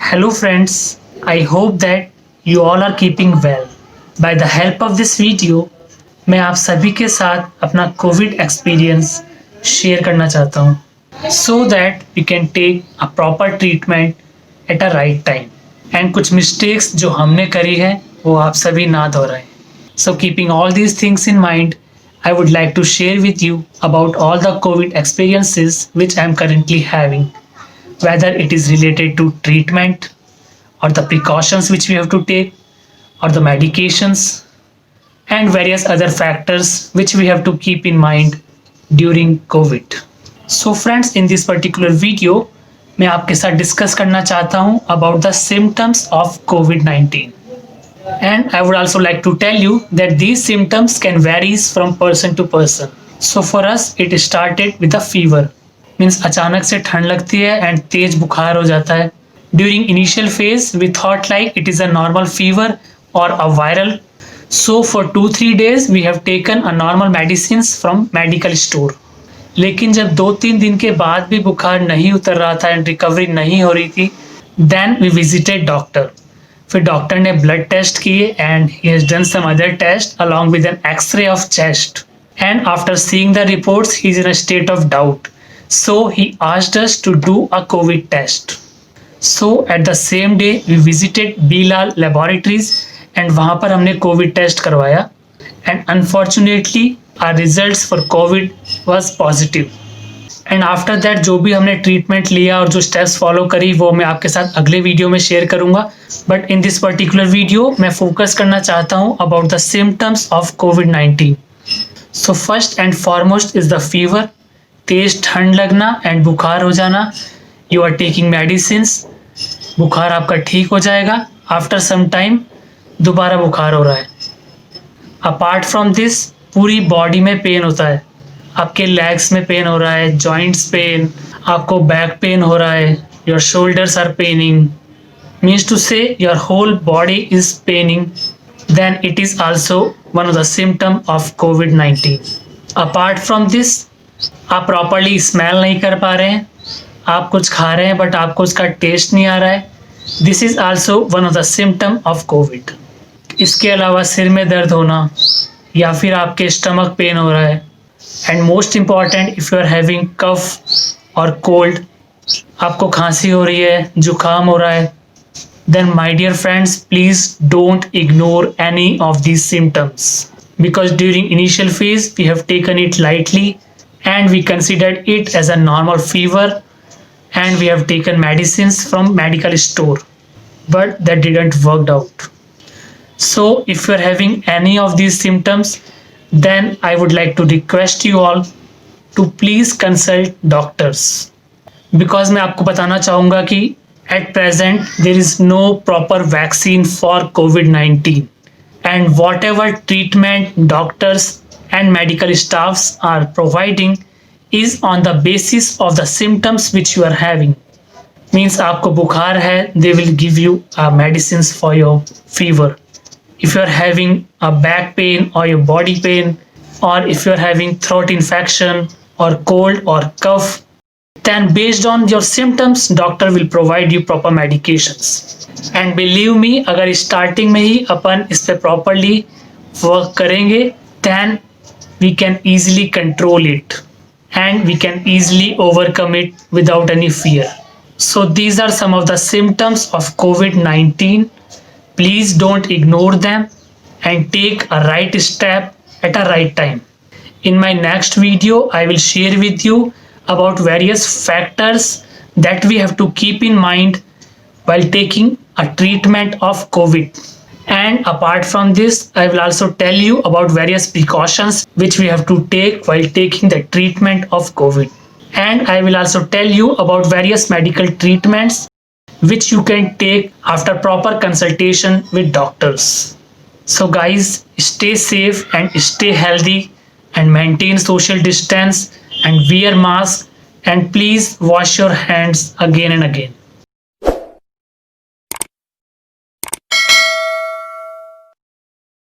Hello friends, I hope that you all are keeping well. By the help of this video, मैं आप सभी के साथ अपना कोविड एक्सपीरियंस शेयर करना चाहता हूँ so that we can take a proper treatment at a right time and कुछ मिस्टेक्स जो हमने करी है वो आप सभी ना दोहराएं. So keeping all these things in mind, I would like to share with you about all the COVID experiences which I am currently having, whether it is related to treatment or the precautions which we have to take or the medications and various other factors which we have to keep in mind during COVID. So friends, in this particular video मैं आपके साथ discuss करना चाहता हूँ about the symptoms of COVID-19. And I would also like to tell you that these symptoms can varies from person to person. So for us it started with a fever. Means अचानक से ठंड लगती है and तेज बुखार हो जाता है. During initial phase we thought like it is a normal fever or a viral. So for 2-3 days we have taken a normal medicines from medical store. लेकिन जब 2-3 दिन के बाद भी बुखार नहीं उतर रहा था एंड रिकवरी नहीं हो रही थी, then we visited डॉक्टर. फिर डॉक्टर ने ब्लड टेस्ट किए and he has done some other test along with an X-ray of chest. And after seeing the reports, he is in a state of doubt. So he asked us to do a COVID test. So at the same day we visited Bilal Laboratories and वहाँ पर हमने COVID test करवाया and unfortunately our results for COVID was positive. And after that जो भी हमने treatment लिया और जो स्टेप्स फॉलो करी वो मैं आपके साथ अगले वीडियो में शेयर करूंगा. But in this particular video मैं फोकस करना चाहता हूँ अबाउट द सिम्टम्स ऑफ कोविड-19. So first and foremost is the fever. तेज ठंड लगना एंड बुखार हो जाना. यू आर टेकिंग मेडिसिन्स, बुखार आपका ठीक हो जाएगा. आफ्टर सम टाइम दोबारा बुखार हो रहा है. अपार्ट फ्रॉम दिस पूरी बॉडी में पेन होता है. आपके लेग्स में पेन हो रहा है, जॉइंट्स पेन, आपको बैक पेन हो रहा है, your shoulders are paining, means to say your whole body is paining, then it is also one of the symptom of कोविड-19. अपार्ट फ्रॉम दिस आप प्रॉपरली स्मेल नहीं कर पा रहे हैं, आप कुछ खा रहे हैं बट आपको उसका टेस्ट नहीं आ रहा है. This is also one of the symptom of Covid. इसके अलावा सिर में दर्द होना या फिर आपके स्टमक पेन हो रहा है. And most important, if you are having cough और कोल्ड, आपको खांसी हो रही है, जुकाम हो रहा है, then my dear friends, please don't ignore any of these symptoms because during initial phase we have taken it lightly and we considered it as a normal fever and we have taken medicines from medical store, but that didn't work out. So if you are having any of these symptoms, then I would like to request you all to please consult doctors because मैं आपको बताना चाहूँगा कि at present there is no proper vaccine for COVID-19 and whatever treatment doctors and medical staffs are providing is on the basis of the symptoms which you are having. Means आपको बुखार है, they will give you medicines for your fever. If you are having a back pain or your body pain, or if you are having throat infection or cold or cough, then based on your symptoms doctor will provide you proper medications. And believe me, अगर starting में ही अपन इस पे properly work करेंगे then we can easily control it and we can easily overcome it without any fear. So these are some of the symptoms of COVID-19. Please don't ignore them and take a right step at a right time. In my next video, I will share with you about various factors that we have to keep in mind while taking a treatment of COVID. And apart from this, I will also tell you about various precautions which we have to take while taking the treatment of COVID. And I will also tell you about various medical treatments which you can take after proper consultation with doctors. So guys, stay safe and stay healthy and maintain social distance and wear mask and please wash your hands again and again.